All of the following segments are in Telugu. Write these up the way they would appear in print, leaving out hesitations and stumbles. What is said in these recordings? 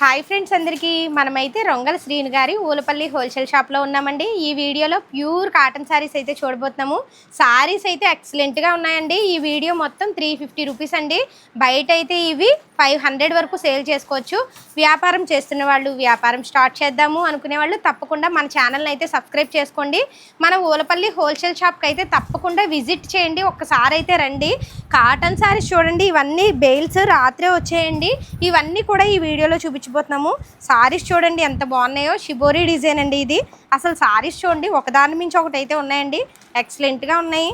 హాయ్ ఫ్రెండ్స్ అందరికీ మనమైతే రొంగల శ్రీను గారి ఊలపల్లి హోల్సేల్ షాప్లో ఉన్నామండి. ఈ వీడియోలో ప్యూర్ కాటన్ శారీస్ అయితే చూడబోతున్నాము. శారీస్ అయితే ఎక్సలెంట్గా ఉన్నాయండి. ఈ వీడియో మొత్తం 350 రూపీస్ అండి. బయట అయితే ఇవి 500 వరకు సేల్ చేసుకోవచ్చు. వ్యాపారం చేస్తున్న వాళ్ళు వ్యాపారం స్టార్ట్ చేద్దాము అనుకునే వాళ్ళు తప్పకుండా మన ఛానల్ని అయితే సబ్స్క్రైబ్ చేసుకోండి. మన ఊలపల్లి హోల్సేల్ షాప్కి అయితే తప్పకుండా విజిట్ చేయండి. ఒక్కసారి అయితే రండి. కాటన్ శారీస్ చూడండి, ఇవన్నీ బెయిల్స్ రాత్రే వచ్చేయండి. ఇవన్నీ కూడా ఈ వీడియోలో చూపించబోతున్నాము. శారీస్ చూడండి ఎంత బాగున్నాయో. షిబోరి డిజైన్ అండి ఇది. అసలు శారీస్ చూడండి ఒకదాని మించి ఒకటి అయితే ఉన్నాయండి. ఎక్సలెంట్గా ఉన్నాయి.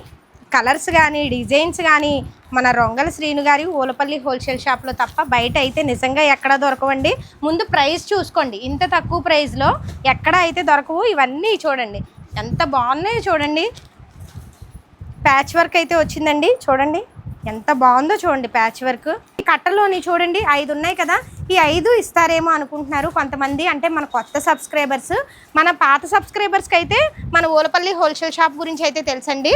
కలర్స్ కానీ డిజైన్స్ కానీ మన రొంగల శ్రీను గారి ఊలపల్లి హోల్సేల్ షాప్లో తప్ప బయట అయితే నిజంగా ఎక్కడా దొరకవండి. ముందు ప్రైస్ చూసుకోండి. ఇంత తక్కువ ప్రైస్లో ఎక్కడ అయితే దొరకవు. ఇవన్నీ చూడండి ఎంత బాగున్నాయో చూడండి. ప్యాచ్ వర్క్ అయితే వచ్చిందండి. చూడండి ఎంత బాగుందో చూడండి ప్యాచ్ వర్క్. ఈ కట్టలోని చూడండి 5 ఉన్నాయి కదా, ఈ 5 ఇస్తారేమో అనుకుంటున్నారు కొంతమంది. అంటే మన కొత్త సబ్స్క్రైబర్స్, మన పాత సబ్స్క్రైబర్స్కి అయితే మన ఊలపల్లి హోల్సేల్ షాప్ గురించి అయితే తెలుసండి.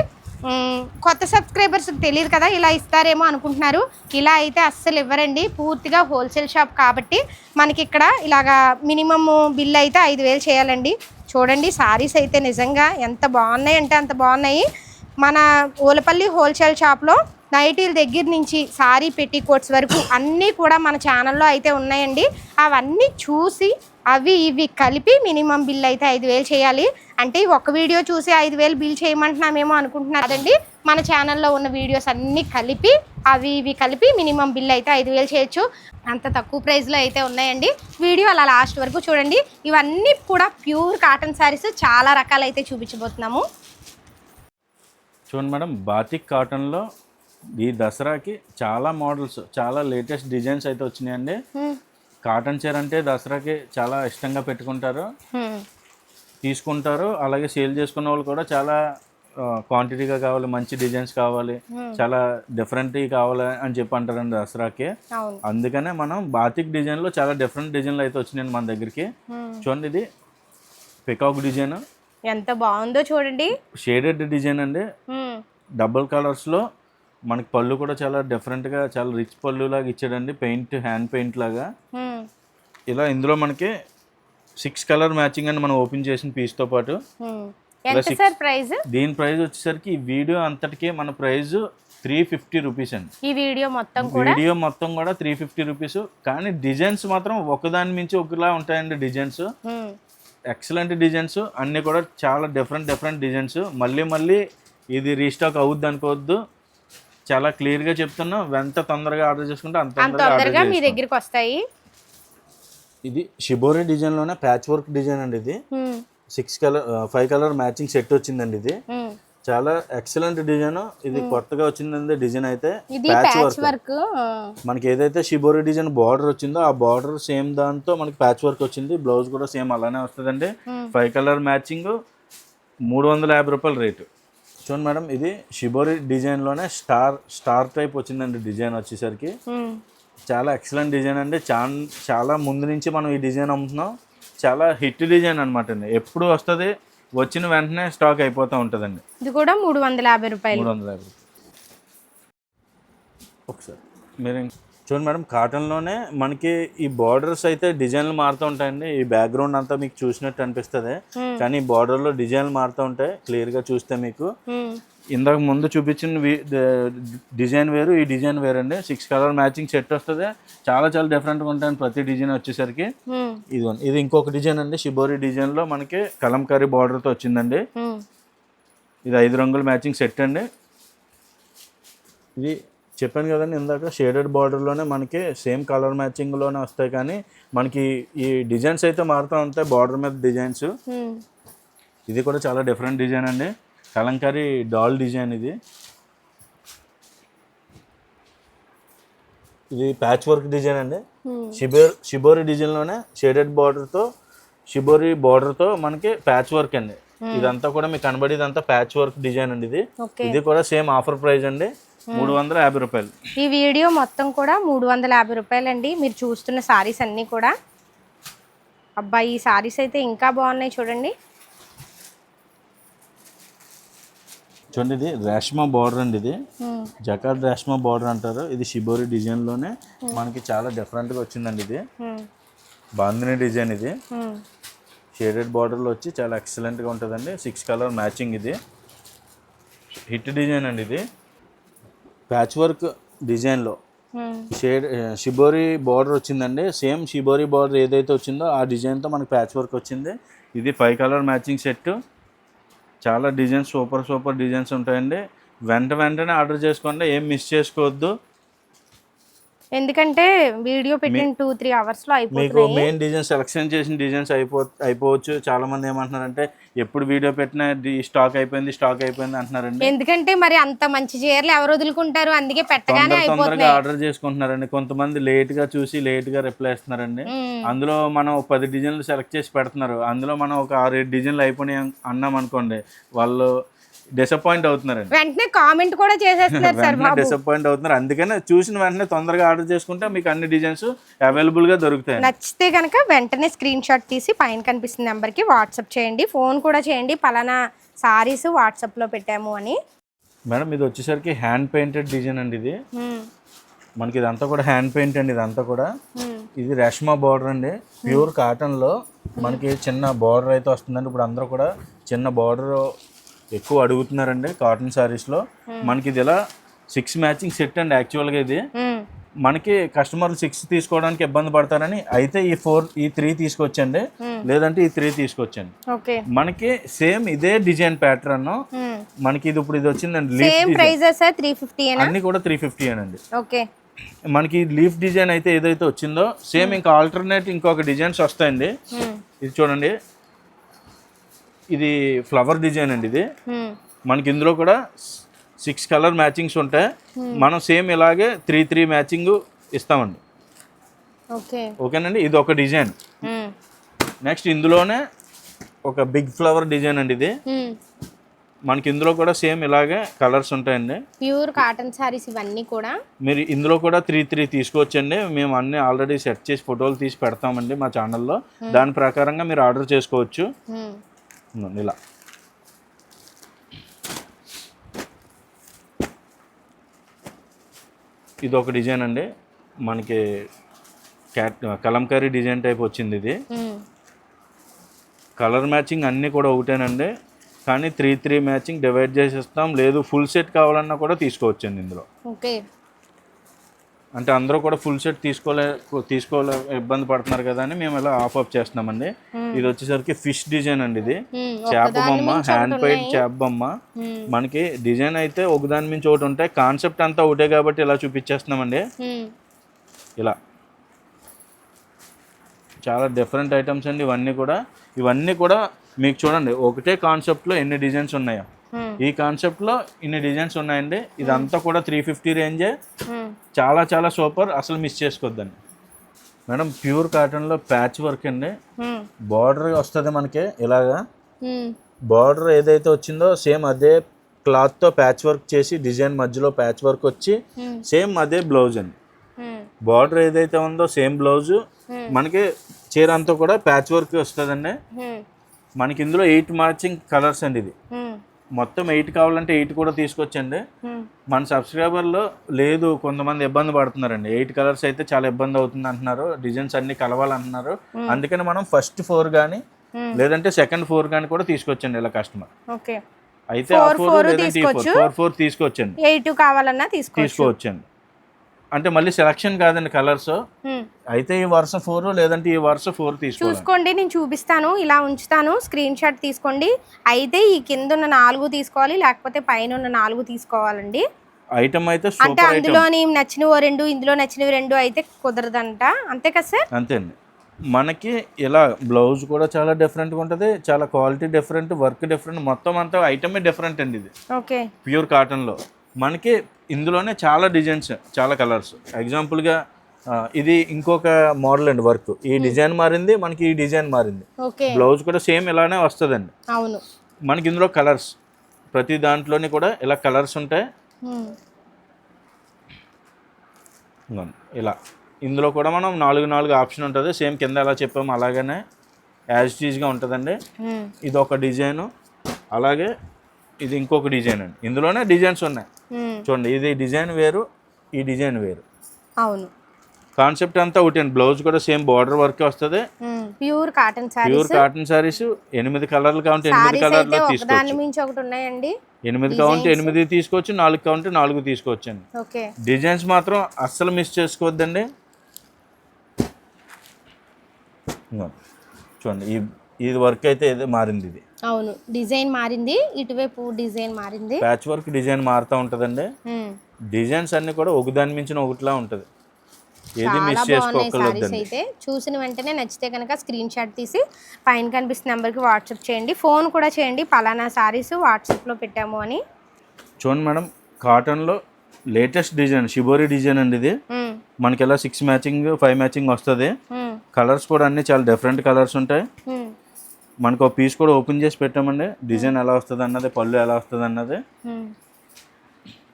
కొత్త సబ్స్క్రైబర్స్కి తెలియదు కదా, ఇలా ఇస్తారేమో అనుకుంటున్నారు. ఇలా అయితే అస్సలు ఇవ్వరండి. పూర్తిగా హోల్సేల్ షాప్ కాబట్టి మనకి ఇక్కడ ఇలాగా మినిమమ్ బిల్ అయితే 5,000 చేయాలండి. చూడండి శారీస్ అయితే నిజంగా ఎంత బాగున్నాయి అంటే అంత బాగున్నాయి. మన ఊలపల్లి హోల్సేల్ షాప్లో నైటీల దగ్గర నుంచి సారీ పెట్టికోట్స్ వరకు అన్నీ కూడా మన ఛానల్లో అయితే ఉన్నాయండి. అవన్నీ చూసి అవి ఇవి కలిపి మినిమం బిల్ అయితే 5,000 చేయాలి. అంటే ఒక వీడియో చూసి 5,000 బిల్ చేయమంటున్నామేమో అనుకుంటున్నారు కదండి. మన ఛానల్లో ఉన్న వీడియోస్ అన్నీ కలిపి అవి ఇవి కలిపి మినిమం బిల్ అయితే 5,000 చేయొచ్చు. అంత తక్కువ ప్రైస్లో అయితే ఉన్నాయండి. వీడియో అలా లాస్ట్ వరకు చూడండి. ఇవన్నీ కూడా ప్యూర్ కాటన్ శారీస్. చాలా రకాలు అయితే చూపించబోతున్నాము. చూడండి మేడం, బాతిక్ కాటన్లో ఈ దసరాకి చాలా మోడల్స్, చాలా లేటెస్ట్ డిజైన్స్ అయితే వచ్చినాయండి. కాటన్ చీర అంటే దసరాకి చాలా ఇష్టంగా పెట్టుకుంటారు, తీసుకుంటారు. అలాగే సేల్ చేసుకున్న వాళ్ళు కూడా చాలా క్వాంటిటీగా కావాలి, మంచి డిజైన్స్ కావాలి, చాలా డిఫరెంట్ కావాలి అని చెప్పి అంటారండి దసరాకి. అందుకనే మనం బాతిక్ డిజైన్లో చాలా డిఫరెంట్ డిజైన్లు అయితే వచ్చినాయండి మన దగ్గరికి. చూడండి, ఇది పికాక్ డిజైన్ ఎంత బాగుందో చూడండి. షేడెడ్ డిజైన్ అండి, డబుల్ కలర్స్లో. మనకి పళ్ళు కూడా చాలా డిఫరెంట్గా, చాలా రిచ్ పళ్ళు లాగా ఇచ్చాడండి. పెయింట్, హ్యాండ్ పెయింట్ లాగా. ఇలా ఇందులో మనకి 6 కలర్ మ్యాచింగ్ అండి మనం ఓపెన్ చేసిన పీస్తో పాటు. దీని ప్రైస్ వచ్చేసరికి ఈ వీడియో అంతటికి మన ప్రైస్ 350 రూపీస్ అండి. ఈ వీడియో మొత్తం కూడా 350 రూపీస్. కానీ డిజైన్స్ మాత్రం ఒకదాని మించి ఒకలా ఉంటాయండి. డిజైన్స్ ఎక్సలెంట్ డిజైన్స్ అన్నీ కూడా చాలా డిఫరెంట్ డిజైన్స్. మళ్ళీ ఇది రీస్టాక్ అవుద్ది అనుకోవద్దు. చాలా క్లియర్గా చెప్తున్నా. ఎంత తొందరగా ఆర్డర్ చేసుకుంటే అంత తొందరగా మీ దగ్గరికి వస్తాయి. ఇది షిబోరి డిజైన్లోనే ప్యాచ్ వర్క్ డిజైన్ అండి. ఇది 5 కలర్ మ్యాచింగ్ సెట్ వచ్చిందండి. ఇది చాలా ఎక్సలెంట్ డిజైన్. ఇది కొత్తగా వచ్చిందండి డిజైన్. అయితే ప్యాచ్ వర్క్ మనకి ఏదైతే షిబోరి డిజైన్ బార్డర్ వచ్చిందో ఆ బార్డర్ సేమ్ దాంతో మనకి ప్యాచ్ వర్క్ వచ్చింది. బ్లౌజ్ కూడా సేమ్ అలానే వస్తుందండి. 5 కలర్ మ్యాచింగ్, 350 రూపాయలు రేటు. చూడండి మేడం, ఇది షిబోరి డిజైన్లోనే స్టార్ టైప్ వచ్చిందండి డిజైన్ వచ్చేసరికి. చాలా ఎక్సలెంట్ డిజైన్ అండి. చాలా ముందు నుంచి మనం ఈ డిజైన్ అమ్ముతున్నాం. చాలా హిట్ డిజైన్ అనమాట అండి. ఎప్పుడు వస్తుంది, వచ్చిన వెంటనే స్టాక్ అయిపోతూ ఉంటుందండి. ఇది కూడా 350 రూపాయలు. 350. ఒకసారి మీరు చూడండి మేడం, కాటన్లోనే మనకి ఈ బార్డర్స్ అయితే డిజైన్లు మారుతూ ఉంటాయండి. ఈ బ్యాక్గ్రౌండ్ అంతా మీకు చూసినట్టు అనిపిస్తుంది, కానీ ఈ బార్డర్లో డిజైన్లు మారుతూ ఉంటాయి. క్లియర్గా చూస్తే మీకు ఇందాక ముందు చూపించిన డిజైన్ వేరు, ఈ డిజైన్ వేరండి. 6 కలర్ మ్యాచింగ్ సెట్ వస్తుంది. చాలా డిఫరెంట్గా ఉంటాయండి ప్రతి డిజైన్ వచ్చేసరికి. ఇది ఇంకొక డిజైన్ అండి. షిబోరి డిజైన్లో మనకి కలంకారీ బార్డర్తో వచ్చిందండి. ఇది 5 రంగుల మ్యాచింగ్ సెట్ అండి. ఇది చెప్పాను కదండి ఇందాక, షేడెడ్ బార్డర్లోనే మనకి సేమ్ కలర్ మ్యాచింగ్లోనే వస్తాయి. కానీ మనకి ఈ డిజైన్స్ అయితే మారుతూ ఉంటాయి, బార్డర్ మీద డిజైన్స్. ఇది కూడా చాలా డిఫరెంట్ డిజైన్ అండి. Kalamkari doll design. ఇది ప్యాచ్ వర్క్ డిజైన్ అండి. షిబోరి డిజైన్లోనే షేడెడ్ షిబోరి బార్డర్తో మనకి ప్యాచ్ వర్క్ అండి. ఇదంతా కూడా మీకు కనబడేదంతా ప్యాచ్ వర్క్ డిజైన్ అండి. ఇది కూడా సేమ్ ఆఫర్ ప్రైస్ అండి, 350 రూపాయలు. ఈ వీడియో మొత్తం కూడా 350 రూపాయలు అండి. మీరు చూస్తున్న సారీస్ అన్నీ కూడా. అబ్బాయి ఈ సారీస్ అయితే ఇంకా బాగున్నాయి చూడండి. చూడండి, ఇది రేష్మా బార్డర్ అండి. ఇది జకార్డ్ రేష్మా బార్డర్ అంటారు. ఇది షిబోరి డిజైన్లోనే మనకి చాలా డిఫరెంట్గా వచ్చిందండి. ఇది బాందిని డిజైన్ ఇది షేడెడ్ బార్డర్లో వచ్చి చాలా ఎక్సలెంట్గా ఉంటుందండి. 6 కలర్ మ్యాచింగ్ ఇది హిట్ డిజైన్ అండి. ఇది ప్యాచ్ వర్క్ డిజైన్లో షిబోరి బార్డర్ వచ్చిందండి. సేమ్ షిబోరి బార్డర్ ఏదైతే వచ్చిందో ఆ డిజైన్తో మనకి ప్యాచ్ వర్క్ వచ్చింది. ఇది 5 కలర్ మ్యాచింగ్ సెట్. చాలా డిజైన్స్ సూపర్ డిజైన్స్ ఉంటాయండి. వెంటనే ఆర్డర్ చేసుకోండి, ఏం మిస్ చేసుకోవద్దు. ఎందుకంటే వీడియో పెట్టిన 2-3 అవర్స్లో మీకు అయిపోతుంది. మెయిన్ డిజైన్ సెలెక్షన్ చేసిన డిజైన్స్ అయిపోవచ్చు. చాలా మంది ఏమంటున్నారంటే ఎప్పుడు వీడియో పెట్టినా స్టాక్ అయిపోయింది అంటున్నారండి. ఎందుకంటే మరి అంత మంచి చీరలు ఎవరు వదులుకుంటారు, అందుకే పెట్టగానే తొందరగా ఆర్డర్ చేసుకుంటున్నారండి. కొంతమంది లేట్గా చూసి లేట్గా రిప్లై ఇస్తున్నారండి. అందులో మనం 10 డిజైన్లు సెలెక్ట్ చేసి పెడుతున్నారు. అందులో మనం ఒక 6-7 డిజైన్లు అయిపోయినాయి అన్నాం అనుకోండి, వాళ్ళు డిసప్పాయింట్ అవుతున్నారండి. వెంటనే కామెంట్ కూడా చేసేస్తున్నారు సార్ బాబు. డిసప్పాయింట్ అవుతున్నారు. అందుకనే చూసిన వెంటనే తొందరగా ఆర్డర్ చేసుకుంటే మీకు అన్ని డిజైన్స్ అవైలబుల్గా దొరుకుతాయి. నచ్చితే కనుక వెంటనే స్క్రీన్ షాట్ తీసి పైన కనిపిస్తున్న నెంబర్కి వాట్సాప్ చేయండి, ఫోన్ కూడా చేయండి, పలానా సారీస్ వాట్సాప్లో పెట్టాము అని. మేడం ఇది వచ్చేసరికి హ్యాండ్ పెయింటెడ్ డిజైన్ అండి. ఇది మనకి ఇదంతా కూడా హ్యాండ్ పెయింట్ అండి. ఇదంతా కూడా ఇది రేష్మా బార్డర్ అండి. ప్యూర్ కాటన్లో మనకి చిన్న బార్డర్ అయితే వస్తుందండి. ఇప్పుడు అందరూ కూడా చిన్న బార్డర్ ఎక్కువ అడుగుతున్నారండి కాటన్ శారీస్లో. మనకి ఇది ఇలా 6 మ్యాచింగ్ సెట్ అండి. యాక్చువల్గా ఇది మనకి కస్టమర్లు 6 తీసుకోవడానికి ఇబ్బంది పడతారని అయితే ఈ 3 తీసుకొచ్చండి, లేదంటే ఈ 3 తీసుకొచ్చండి. మనకి సేమ్ ఇదే డిజైన్ ప్యాటర్న్ మనకి ఇది ఇప్పుడు ఇది వచ్చిందండి. అన్ని కూడా 350 అండి. మనకి లీఫ్ డిజైన్ అయితే ఏదైతే వచ్చిందో సేమ్ ఇంకా ఆల్టర్నేట్ ఇంకొక డిజైన్స్ వస్తాయండి. ఇది చూడండి, ఇది ఫ్లవర్ డిజైన్ అండి. ఇది మనకి ఇందులో కూడా 6 కలర్ మ్యాచింగ్స్ ఉంటాయి. మనం సేమ్ ఇలాగే 3 మ్యాచింగ్ ఇస్తామండి. ఓకేనండి. ఇది ఒక డిజైన్. నెక్స్ట్ ఇందులోనే ఒక బిగ్ ఫ్లవర్ డిజైన్ అండి. ఇది మనకి ఇందులో కూడా సేమ్ ఇలాగే కలర్స్ ఉంటాయండి. ప్యూర్ కాటన్ సారీస్ ఇవన్నీ కూడా మీరు ఇందులో కూడా 3 తీసుకోవచ్చండి. మేము అన్ని ఆల్రెడీ సెట్ చేసి ఫోటోలు తీసి పెడతామండి మా ఛానల్లో. దాని ప్రకారంగా మీరు ఆర్డర్ చేసుకోవచ్చు. ఇలా ఇది ఒక డిజైన్ అండి. మనకి కలంకారీ డిజైన్ టైప్ వచ్చింది. ఇది కలర్ మ్యాచింగ్ అన్నీ కూడా ఒకటేనండి, కానీ 3 మ్యాచింగ్ డివైడ్ చేసేస్తాం. లేదు ఫుల్ సెట్ కావాలన్నా కూడా తీసుకోవచ్చండి ఇందులో. అంటే అందరూ కూడా ఫుల్ సెట్ తీసుకోలే ఇబ్బంది పడుతున్నారు కదా అని మేము ఇలా ఆఫ్ చేస్తున్నామండి. ఇది వచ్చేసరికి ఫిష్ డిజైన్ అండి. ఇది చేప బొమ్మ, హ్యాండ్ పెయింట్ చేప బొమ్మ. మనకి డిజైన్ అయితే ఒకదాని మించి ఒకటి ఉంటాయి, కాన్సెప్ట్ అంతా ఒకటే కాబట్టి ఇలా చూపించేస్తున్నామండి. ఇలా చాలా డిఫరెంట్ ఐటమ్స్ అండి. ఇవన్నీ కూడా మీకు చూడండి, ఒకటే కాన్సెప్ట్లో ఎన్ని డిజైన్స్ ఉన్నాయో. ఈ కాన్సెప్ట్లో ఇన్ని డిజైన్స్ ఉన్నాయండి. ఇదంతా కూడా 350 రేంజే. చాలా సూపర్, అసలు మిస్ చేసుకోవద్దండి. మేడం ప్యూర్ కాటన్లో ప్యాచ్ వర్క్ అండి. బార్డర్ వస్తుంది మనకి ఇలాగా. బార్డర్ ఏదైతే వచ్చిందో సేమ్ అదే క్లాత్తో ప్యాచ్ వర్క్ చేసి డిజైన్ మధ్యలో ప్యాచ్ వర్క్ వచ్చి సేమ్ అదే బ్లౌజ్ అండి. బార్డర్ ఏదైతే ఉందో సేమ్ బ్లౌజు. మనకి చీర అంతా కూడా ప్యాచ్ వర్క్ వస్తుందండి. మనకి ఇందులో 8 మ్యాచింగ్ కలర్స్ అండి. ఇది మొత్తం 8 కావాలంటే 8 కూడా తీసుకొచ్చండి. మన సబ్స్క్రైబర్లో లేదు కొంతమంది ఇబ్బంది పడుతున్నారండి, 8 కలర్స్ అయితే చాలా ఇబ్బంది అవుతుంది అంటున్నారు, డిజైన్స్ అన్ని కలవాలంటున్నారు. అందుకని మనం ఫస్ట్ 4 కానీ లేదంటే సెకండ్ 4 కానీ కూడా తీసుకొచ్చండి ఇలా కస్టమర్. అయితే 4 తీసుకొచ్చండి. 8 కావాలన్నా తీసుకోవచ్చండి. అంటే మళ్ళీ సెలక్షన్ కాదండి కలర్స్. అయితే ఈ వరుస 4 లేదంటే ఈ వరుస 4 చూసుకోండి. నేను చూపిస్తాను, ఇలా ఉంచుతాను, స్క్రీన్ షాట్ తీసుకోండి. అయితే ఈ కింద ఉన్న 4 తీసుకోవాలి, లేకపోతే పైన ఉన్న 4 తీసుకోవాలండి. ఐటమ్ అయితే అంటే అందులోని నచ్చినవి 2 ఇందులో నచ్చినవి 2 అయితే కుదరదంట, అంతే కదా సార్? అంతే అండి. మనకి ఇలా బ్లౌజ్ కూడా చాలా డిఫరెంట్గా ఉంటుంది, చాలా క్వాలిటీ డిఫరెంట్, వర్క్ డిఫరెంట్, మొత్తం అంతా ఐటమే డిఫరెంట్ అండి. ఇది ప్యూర్ కాటన్లో మనకి ఇందులోనే చాలా డిజైన్స్, చాలా కలర్స్. ఎగ్జాంపుల్గా ఇది ఇంకొక మోడల్ అండి. వర్క్ ఈ డిజైన్ మారింది, మనకి ఈ డిజైన్ మారింది. బ్లౌజ్ కూడా సేమ్ ఇలానే వస్తుందండి. మనకి ఇందులో కలర్స్ ప్రతి దాంట్లోని కూడా ఇలా కలర్స్ ఉంటాయి. ఇలా ఇందులో కూడా మనం 4 ఆప్షన్ ఉంటుంది. సేమ్ కింద ఎలా చెప్పాము అలాగనే యాజ్ ఇట్ ఈజ్గా ఉంటుందండి. ఇది ఒక డిజైను, అలాగే ఇది ఇంకొక డిజైన్ అండి. ఇందులోనే డిజైన్స్ ఉన్నాయి చూడండి. ఇది డిజైన్ వేరు, ఈ డిజైన్ వేరు. అవును. కాన్సెప్ట్ అంతా ఒకటి అండి. బ్లౌజ్ కూడా సేమ్ బార్డర్ వర్క్ వస్తుంది. Pure cotton saris. Pure cotton saris 8 కలర్లు కావాలంటే 8 కలర్లు ఒకదాని మించి ఒకటి ఉన్నాయండి. 8 కావాలంటే 8 తీసుకోవచ్చు, 4 కావాలంటే 4 తీసుకోవచ్చు అండి. ఓకే. డిజైన్స్ మాత్రం అస్సలు మిస్ చేసుకోవద్దండి. చూడండి ఇది వర్క్ అయితే ఏదో మారింది. ఇది అవును, డిజైన్ మారింది. ఇటువైపు డిజైన్ మారింది. ప్యాచ్ వర్క్ డిజైన్ మారుతూ ఉంటుందండి. డిజైన్స్ అన్ని కూడా ఒకదాని మించిన ఒకటిలా ఉంటుంది. ఏది మిస్ చేసుకోకూడదు. అయితే చూసిన వెంటనే నచ్చితే కనుక స్క్రీన్ షాట్ తీసి పైన కనిపిస్తున్న నెంబర్కి వాట్సాప్ చేయండి. ఫోన్ కూడా చేయండి, పలానా సారీస్ వాట్సాప్లో పెట్టాము అని. చూడండి మేడం, కాటన్లో లేటెస్ట్ డిజైన్ షిబోరి డిజైన్ అండి. ఇది మనకి ఎలా 6 మ్యాచింగ్ 5 మ్యాచింగ్ వస్తుంది. కలర్స్ కూడా అన్ని చాలా డిఫరెంట్ కలర్స్ ఉంటాయి. మనకు ఒక పీస్ కూడా ఓపెన్ చేసి పెట్టామండి. డిజైన్ ఎలా వస్తుంది అన్నది, పళ్ళు ఎలా వస్తుంది అన్నది.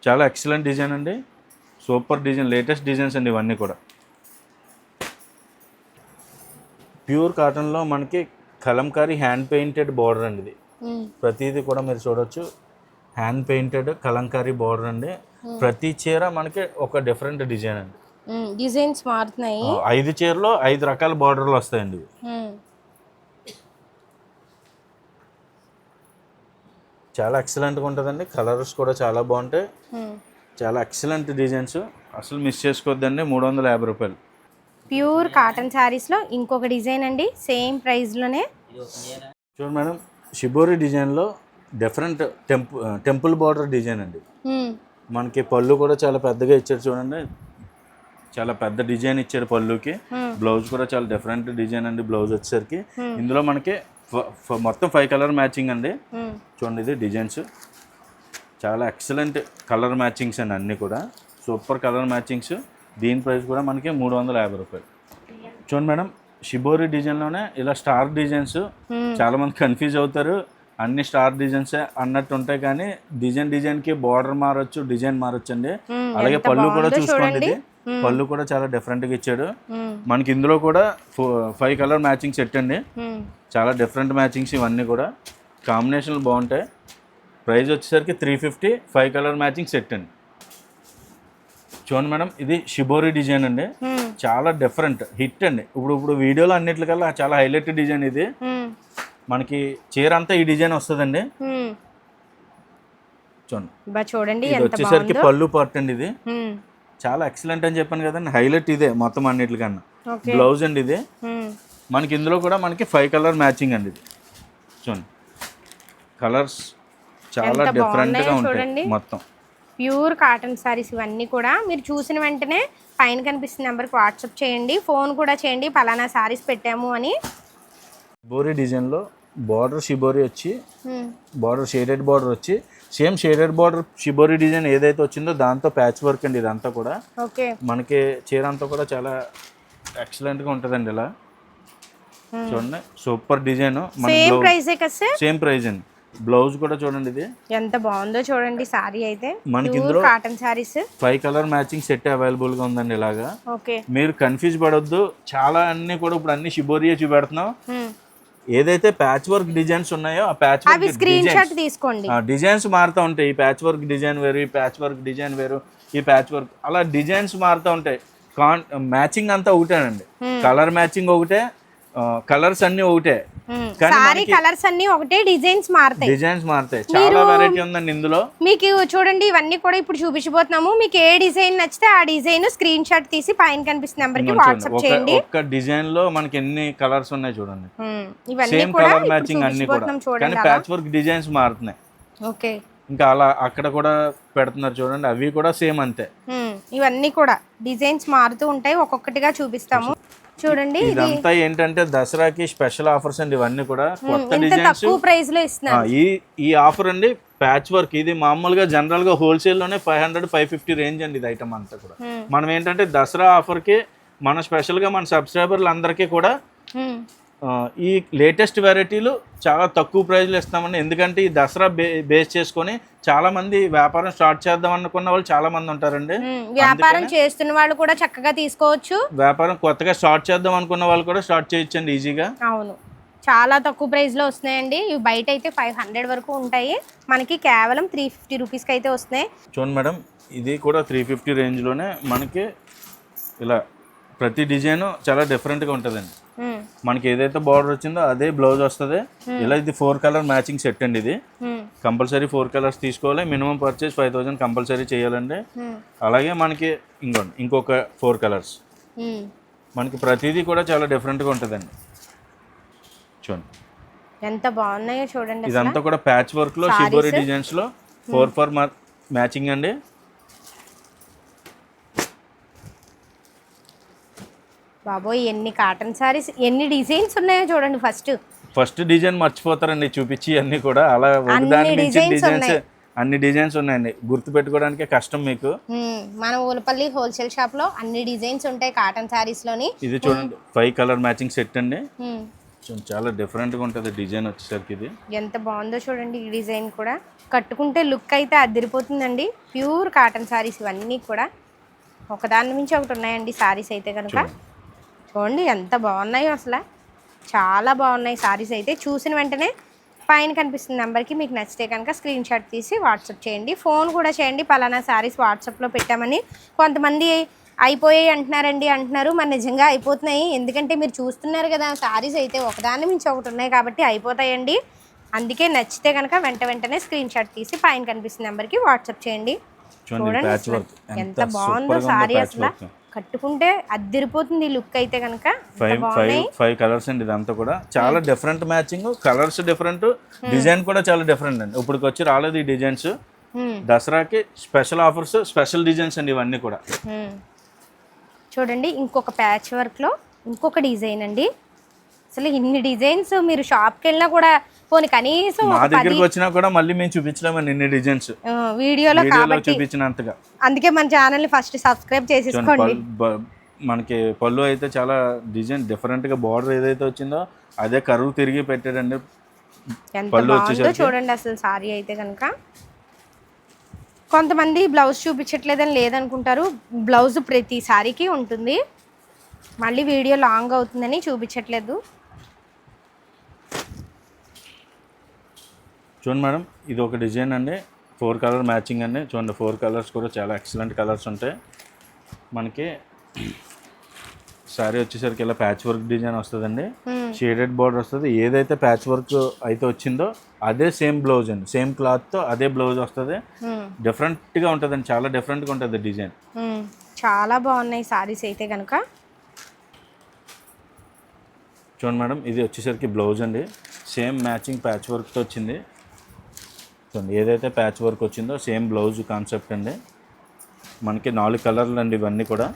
చాలా ఎక్సలెంట్ డిజైన్ అండి. సూపర్ డిజైన్, లేటెస్ట్ డిజైన్స్ అండి ఇవన్నీ కూడా. ప్యూర్ కాటన్లో మనకి కలంకారీ హ్యాండ్ పెయింటెడ్ బార్డర్ అండి. ఇది ప్రతిదీ కూడా మీరు చూడొచ్చు. హ్యాండ్ పెయింటెడ్ కలంకారీ బార్డర్ అండి. ప్రతి చీర మనకి ఒక డిఫరెంట్ డిజైన్ అండి. డిజైన్స్ మారుతున్నాయి. 5 చీరలో 5 రకాల బార్డర్లు వస్తాయండి. చాలా ఎక్సలెంట్గా ఉంటుందండి. కలర్స్ కూడా చాలా బాగుంటాయి. చాలా ఎక్సలెంట్ డిజైన్స్, అసలు మిస్ చేసుకోవద్దండి. 350 రూపాయలు. ప్యూర్ కాటన్ శారీస్లో ఇంకొక డిజైన్ అండి, సేమ్ ప్రైస్లోనే. చూడండి మేడం, షిబోరి డిజైన్లో డిఫరెంట్ టెంపుల్ బార్డర్ డిజైన్ అండి. మనకి పళ్ళు కూడా చాలా పెద్దగా ఇచ్చారు. చూడండి, చాలా పెద్ద డిజైన్ ఇచ్చారు పళ్ళుకి. బ్లౌజ్ కూడా చాలా డిఫరెంట్ డిజైన్ అండి. బ్లౌజ్ వచ్చేసరికి ఇందులో మనకి మొత్తం 5 కలర్ మ్యాచింగ్ అండి. చూడండి, ఇది డిజైన్స్ చాలా ఎక్సలెంట్ కలర్ మ్యాచింగ్స్ అండి. అన్నీ కూడా సూపర్ కలర్ మ్యాచింగ్స్. దీని ప్రైస్ కూడా మనకి 350 రూపాయలు. చూడండి మేడం, షిబోరి డిజైన్లోనే ఇలా స్టార్ డిజైన్స్. చాలా మంది కన్ఫ్యూజ్ అవుతారు, అన్ని స్టార్ డిజైన్స్ అన్నట్టు ఉంటాయి, కానీ డిజైన్కి బార్డర్ మారచ్చు, డిజైన్ మారచ్చు అండి. అలాగే పళ్ళు కూడా చూసుకోండి. పళ్ళు కూడా చాలా డిఫరెంట్గా ఇచ్చాడు. మనకి ఇందులో కూడా 5 కలర్ మ్యాచింగ్ సెట్ అండి. చాలా డిఫరెంట్ మ్యాచింగ్స్ ఇవన్నీ కూడా. కాంబినేషన్లు బాగుంటాయి. ప్రైస్ వచ్చేసరికి 350, 5 కలర్ మ్యాచింగ్ సెట్ అండి. చూడండి మేడం, ఇది షిబోరి డిజైన్ అండి. చాలా డిఫరెంట్ హిట్ అండి. ఇప్పుడు వీడియోలో అన్నిటికల్లా చాలా హైలైట్ డిజైన్ ఇది. మనకి చీర అంతా ఈ డిజైన్ వస్తుందండి. చూడండి, ఇది వచ్చేసరికి పళ్ళు పార్ట్ అండి. ఇది చాలా ఎక్సలెంట్ అని చెప్పాను కదండి. హైలైట్ ఇదే మొత్తం అన్నిటికన్నా. బ్లౌజ్ అండి ఇది. మనకి ఇందులో కూడా మనకి 5 కలర్ మ్యాచింగ్ అండి. ఇది చూడండి, కలర్స్ చాలా డిఫరెంట్గా ఉంటాయి మొత్తం. ప్యూర్ కాటన్ సారీస్ ఇవన్నీ కూడా. మీరు చూసిన వెంటనే పైన కనిపిస్తున్న నెంబర్కి వాట్సాప్ చేయండి, ఫోన్ కూడా చేయండి, పలానా సారీస్ పెట్టాము అని. షిబోరి డిజైన్లో బార్డర్ షిబోరి వచ్చి, బార్డర్ షేడెడ్ బార్డర్ వచ్చి, same shaded border shibori design ఏదైతే వచ్చిందో దాంతో ప్యాచ్ వర్క్ అండి. ఇదంతా కూడా మనకి చీర అంతా కూడా చాలా ఎక్సలెంట్గా ఉంటుందండి. ఇలా చూడండి, సూపర్ డిజైన్. సేమ్ ప్రైస్ అండి. బ్లౌజ్ కూడా చూడండి, ఇది ఎంత బాగుందో చూడండి. సారీ అయితే మనకి ఇందులో cotton saris 5 colour matching set available గా ఉందండి. ఇలాగా మీరు కన్ఫ్యూజ్ పడొద్దు. చాలా అన్ని కూడా ఇప్పుడు అన్ని షిబోరియే చూపెడుతున్నాం. ఏదైతే ప్యాచ్ వర్క్ డిజైన్స్ ఉన్నాయో ఆ ప్యాచ్ వర్క్ స్క్రీన్ షాట్ తీసుకోండి. డిజైన్స్ మారుతూ ఉంటాయి. ఈ ప్యాచ్ వర్క్ డిజైన్ వేరు, ఈ ప్యాచ్ వర్క్ డిజైన్ వేరు, ఈ ప్యాచ్ వర్క్ అలా డిజైన్స్ మారుతూ ఉంటాయి. మ్యాచింగ్ అంతా ఒకటేనండి. కలర్ మ్యాచింగ్ ఒకటే, కలర్స్ అన్ని ఒకటే, సారీ కలర్స్ అన్ని ఒకటే, డిజైన్స్ మారుతాయి. చాలా వెరైటీ ఉందండి ఇందులో. మీకు చూడండి, ఇవన్నీ కూడా ఇప్పుడు చూపించబోతున్నాము. మీకు ఏ డిజైన్ నచ్చితే ఆ డిజైన్ స్క్రీన్ షాట్ తీసి పైన కనిపిస్తున్న నెంబర్ కి వాట్సాప్ చేయండి. ఒక డిజైన్ లో మనకి ఎన్ని కలర్స్ ఉన్నాయి చూడండి. సేమ్ కలర్ మ్యాచింగ్ అన్ని కూడా, కానీ ప్యాచ్ వర్క్ డిజైన్స్ మారుతున్నాయి. ఓకే, ఇంకా అలా అక్కడ కూడా పెడుతున్నారు చూడండి, అవి కూడా సేమ్ అంతే. ఇవన్నీ కూడా డిజైన్స్ మారుతూ ఉంటాయి. ఒక్కొక్కటిగా చూపిస్తాము చూడండి. ఇదంతా ఏంటంటే దసరాకి స్పెషల్ ఆఫర్స్ అండి. ఇవన్నీ కూడా కొత్త డిజైన్స్ తక్కువ ప్రైస్ లో ఇస్తున్నారు. ఈ ఆఫర్ అండి ప్యాచ్ వర్క్. ఇది మామూలుగా జనరల్ గా హోల్సేల్ లోనే 500, 550 రేంజ్ అండి. ఇది ఐటమ్ అంతా కూడా మనం ఏంటంటే దసరా ఆఫర్ కి మన స్పెషల్ గా మన సబ్స్క్రైబర్లు అందరికీ కూడా ఈ లేటెస్ట్ వెరైటీలు చాలా తక్కువ ప్రైజ్లో ఇస్తామండి. ఎందుకంటే ఈ దసరా బేస్ చేసుకొని చాలా మంది వ్యాపారం స్టార్ట్ చేద్దాం అనుకున్న వాళ్ళు చాలా మంది ఉంటారండి. వ్యాపారం చేస్తున్న వాళ్ళు కూడా చక్కగా తీసుకోవచ్చు. వ్యాపారం కొత్తగా స్టార్ట్ చేద్దాం అనుకున్న వాళ్ళు కూడా స్టార్ట్ చేయొచ్చండి ఈజీగా. అవును, చాలా తక్కువ ప్రైస్ లో వస్తున్నాయండి. ఇవి బయట అయితే 500 వరకు ఉంటాయి, మనకి కేవలం 350 రూపీస్కి అయితే వస్తున్నాయి. చూడండి మేడం, ఇది కూడా 350 రేంజ్లోనే మనకి ఇలా ప్రతి డిజైన్ చాలా డిఫరెంట్గా ఉంటుందండి. మనకి ఏదైతే బార్డర్ వచ్చిందో అదే బ్లౌజ్ వస్తుంది. ఇలా ఇది 4 కలర్ మ్యాచింగ్ సెట్ అండి. ఇది కంపల్సరీ 4 కలర్స్ తీసుకోవాలి. మినిమం పర్చేస్ 5000 కంపల్సరీ చేయాలండి. అలాగే మనకి ఇంకొక 4 కలర్స్. మనకి ప్రతిదీ కూడా చాలా డిఫరెంట్గా ఉంటుందండి. చూడండి ఎంత బాగున్నాయో చూడండి. ఇదంతా కూడా ప్యాచ్ వర్క్లో షిబోరి డిజైన్స్లో 4 మ్యాచింగ్ అండి. బాబోయ్ ఎన్ని కాటన్ సారీస్, ఎన్ని డిజైన్స్ ఉన్నాయో చూడండి. ఫస్ట్ డిజైన్ మర్చిపోతారండి చూపించి అన్ని కూడా. అలా ఒకదాని నుంచి డిజైన్స్ అన్ని డిజైన్స్ ఉన్నాయండి. గుర్తు పెట్టుకోవడానికి కష్టం మీకు. మన ఊలపల్లి హోల్సేల్ షాప్ లో అన్ని డిజైన్స్ ఉంటాయి కాటన్ సారీస్ లోని. ఇది చూడండి 5 కలర్ మ్యాచింగ్ సెట్ అండి. చాలా డిఫరెంట్ గా ఉంటుంది డిజైన్ వచ్చేసరికి. ఇది ఎంత బాగుందో చూడండి. ఈ డిజైన్ కూడా కట్టుకుంటే లుక్ అయితే అదిరిపోతుందండి. ప్యూర్ కాటన్ సారీస్ ఇవన్నీ కూడా. ఒకదాని నుంచి ఒకటి ఉన్నాయండి సారీస్ అయితే కనుక. చూడండి ఎంత బాగున్నాయో అసలు. చాలా బాగున్నాయి సారీస్ అయితే. చూసిన వెంటనే పైన కనిపిస్తున్న నెంబర్కి మీకు నచ్చితే కనుక స్క్రీన్ షాట్ తీసి వాట్సాప్ చేయండి. ఫోన్ కూడా చేయండి, పలానా సారీస్ వాట్సాప్లో పెట్టామని. కొంతమంది అయిపోయాయి అంటున్నారు. మరి నిజంగా అయిపోతున్నాయి. ఎందుకంటే మీరు చూస్తున్నారు కదా సారీస్ అయితే ఒకదాని నుంచి ఒకటి ఉన్నాయి కాబట్టి అయిపోతాయండి. అందుకే నచ్చితే కనుక వెంటనే స్క్రీన్ షాట్ తీసి పైన కనిపిస్తున్న నెంబర్కి వాట్సాప్ చేయండి. చూడండి ఎంత బాగుందో సారీ అసలు. కట్టుకుంటే అదిరిపోతుంది లుక్ అయితే కనుక. 5 కలర్స్ అండి. ఇదంతా కూడా చాలా different matching. Colours different, design కూడా చాలా డిఫరెంట్ అండి. ఇప్పటికి వచ్చి రాలేదు ఈ డిజైన్స్. దసరాకి స్పెషల్ ఆఫర్స్, స్పెషల్ డిజైన్స్ అండి ఇవన్నీ కూడా. చూడండి ఇంకొక ప్యాచ్ వర్క్లో ఇంకొక డిజైన్ అండి. అసలు ఇన్ని డిజైన్స్ మీరు షాప్కి వెళ్ళినా కూడా పోనీ కనీసం మా దగ్గరికి వచ్చినా కూడా మళ్ళీ మేము చూపించలేమండి ఇన్ని డిజైన్స్ వీడియోలో చూపించినంతగా. అందుకే మన ఛానల్ని ఫస్ట్ సబ్స్క్రైబ్ చేసేసుకోండి. మనకి పళ్ళు అయితే చాలా డిజైన్ డిఫరెంట్గా, బార్డర్ ఏదైతే వచ్చిందో అదే కరువు తిరిగి పెట్టాడండి. పళ్ళు వచ్చేసరికి చూడండి అసలు సారీ అయితే కనుక. కొంతమంది బ్లౌజ్ చూపించట్లేదని లేదనుకుంటారు. బ్లౌజ్ ప్రతి సారీకి ఉంటుంది. మళ్ళీ వీడియో లాంగ్ అవుతుందని చూపించట్లేదు. చూడండి మేడం, ఇది ఒక డిజైన్ అండి. 4 కలర్ మ్యాచింగ్ అండి. చూడండి 4 కలర్స్ కూడా చాలా ఎక్సలెంట్ కలర్స్ ఉంటాయి. మనకి శారీ వచ్చేసరికి ఇలా ప్యాచ్ వర్క్ డిజైన్ వస్తుందండి. షేడెడ్ బార్డర్ వస్తుంది. ఏదైతే ప్యాచ్ వర్క్ అయితే వచ్చిందో అదే సేమ్ బ్లౌజ్ అండి. సేమ్ క్లాత్తో అదే బ్లౌజ్ వస్తుంది. డిఫరెంట్గా ఉంటుందండి. చాలా డిఫరెంట్గా ఉంటుంది డిజైన్. చాలా బాగున్నాయి సారీస్ అయితే కనుక. చూడండి మేడం, ఇది వచ్చేసరికి బ్లౌజ్ అండి. సేమ్ మ్యాచింగ్ ప్యాచ్ వర్క్తో వచ్చింది. చూడండి ఏదైతే ప్యాచ్ వర్క్ వచ్చిందో సేమ్ బ్లౌజ్ కాన్సెప్ట్ అండి. మనకి 4 కలర్లు అండి ఇవన్నీ కూడా.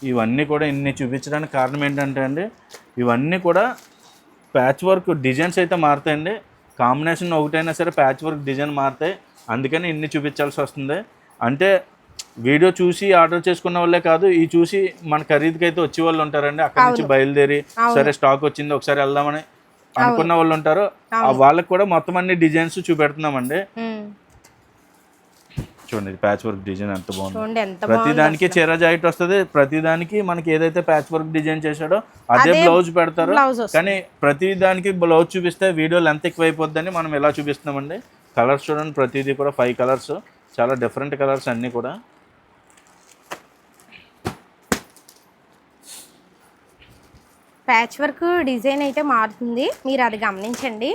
ఇవన్నీ కూడా ఇన్ని చూపించడానికి కారణం ఏంటంటే అండి, ఇవన్నీ కూడా ప్యాచ్ వర్క్ డిజైన్స్ అయితే మారుతాయండి. కాంబినేషన్ ఒకటైనా సరే ప్యాచ్ వర్క్ డిజైన్ మారుతాయి. అందుకని ఇన్ని చూపించాల్సి వస్తుంది. అంటే వీడియో చూసి ఆర్డర్ చేసుకున్న వాళ్ళే కాదు, ఈ చూసి మన ఖరీదుకి అయితే వచ్చే వాళ్ళు ఉంటారండి. అక్కడ నుంచి బయలుదేరి సరే స్టాక్ వచ్చింది ఒకసారి వెళ్దామని అనుకున్న వాళ్ళు ఉంటారు. వాళ్ళకి కూడా మొత్తం అన్ని డిజైన్స్ చూపెడుతున్నామండి. చూడండి ఇది ప్యాచ్ వర్క్ డిజైన్ ఎంత బాగుంది. ప్రతిదానికి చీర జాకెట్ వస్తుంది. ప్రతిదానికి మనకి ఏదైతే ప్యాచ్ వర్క్ డిజైన్ చేశాడో అదే బ్లౌజ్ పెడతారు. కానీ ప్రతిదానికి బ్లౌజ్ చూపిస్తే వీడియో లెంత్ ఎక్కువ అయిపోద్దని మనం ఇలా చూపిస్తున్నామండి. కలర్స్ చూడండి, ప్రతిదీ కూడా 5 కలర్స్. చాలా డిఫరెంట్ కలర్స్ అన్నీ కూడా. ప్యాచ్ వర్క్ డిజైన్ అయితే మారుతుంది, మీరు అది గమనించండి.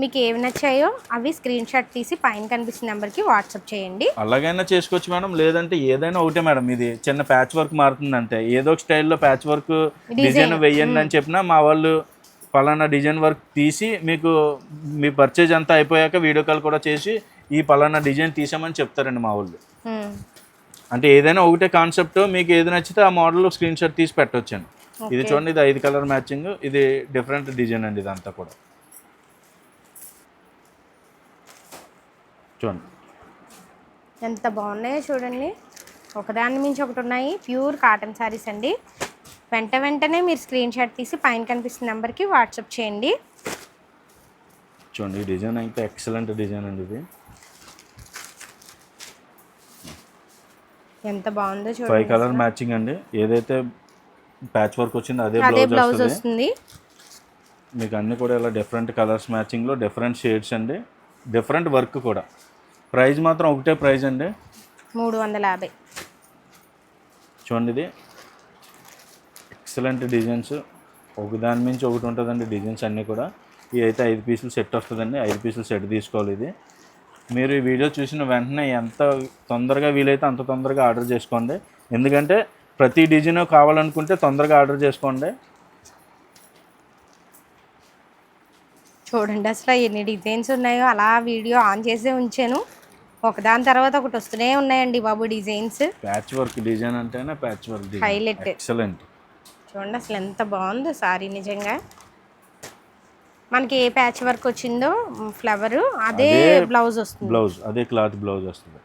మీకు ఏమి నచ్చాయో అవి స్క్రీన్ షాట్ తీసి పైన కనిపిస్తున్న నెంబర్కి వాట్సాప్ చేయండి. అలాగైనా చేసుకోవచ్చు మేడం. లేదంటే ఏదైనా ఒకటే మేడం, ఇది చిన్న ప్యాచ్ వర్క్ మారుతుందంటే ఏదో ఒక స్టైల్లో ప్యాచ్ వర్క్ డిజైన్ వేయండి అని చెప్పినా మా వాళ్ళు పలానా డిజైన్ వర్క్ తీసి మీకు మీ పర్చేజ్ అంతా అయిపోయాక వీడియో కాల్ కూడా చేసి ఈ పలానా డిజైన్ తీసామని చెప్తారండి మా వాళ్ళు. అంటే ఏదైనా ఒకటే కాన్సెప్ట్, మీకు ఏది నచ్చితే ఆ మోడల్ స్క్రీన్ షాట్ తీసి పెట్టొచ్చండి. ఇది చూడండి, ఇది 5 కలర్ మ్యాచింగ్. ఇది డిఫరెంట్ డిజైన్ అండి. ఇదంతా కూడా చూడండి ఎంత బాగున్నాయో చూడండి. ఒకదాని మించి ఒకటి ఉన్నాయి. ప్యూర్ కాటన్ శారీస్ అండి. వెంటనే మీరు స్క్రీన్ షాట్ తీసి పైన కనిపిస్తున్న నెంబర్కి వాట్సాప్ చేయండి. చూడండి ఈ డిజైన్ అయితే ఎక్సలెంట్ డిజైన్ అండి. ఇది ఎంత బాగుందో చూడండి. 5 కలర్ మ్యాచింగ్ అండి. ఏదైతే ప్యాచ్ వర్క్ వచ్చిందో అదే బ్లౌజ్ వస్తుంది. మీకు అన్ని కూడా ఇలా డిఫరెంట్ కలర్స్ మ్యాచింగ్లో డిఫరెంట్ షేడ్స్ అండి. డిఫరెంట్ వర్క్ కూడా. ప్రైస్ మాత్రం ఒకటే ప్రైస్ అండి, 350. చూడండి ఇది ఎక్సలెంట్ డిజైన్స్, ఒకదాని మించి ఒకటి ఉంటుందండి డిజైన్స్ అన్నీ కూడా. ఇవి అయితే 5 పీసులు సెట్ వస్తుందండి, 5 పీసులు సెట్ తీసుకోవాలి. ఇది మీరు ఈ వీడియో చూసిన వెంటనే ఎంత తొందరగా వీలైతే అంత తొందరగా ఆర్డర్ చేసుకోండి, ఎందుకంటే ప్రతి డిజైన్ కావాలనుకుంటే తొందరగా ఆర్డర్ చేసుకోండి. చూడండి అసలు ఎన్ని డిజైన్స్ ఉన్నాయో, అలా వీడియో ఆన్ చేసే ఉంచాను, ఒకదాని తర్వాత ఒకటి వస్తూనే ఉన్నాయండి బాబు డిజైన్స్. ప్యాచ్ వర్క్ డిజైన్ అంటేనే patch work design highlight. Excellent. చూడండి అసలు ఎంత బాగుందో సారీ నిజంగా. మనకి ఏ ప్యాచ్ వర్క్ వచ్చిందో ఫ్లవర్ అదే బ్లౌజ్ వస్తుంది, బ్లౌజ్ అదే క్లాత్ బ్లౌజ్ వస్తుంది.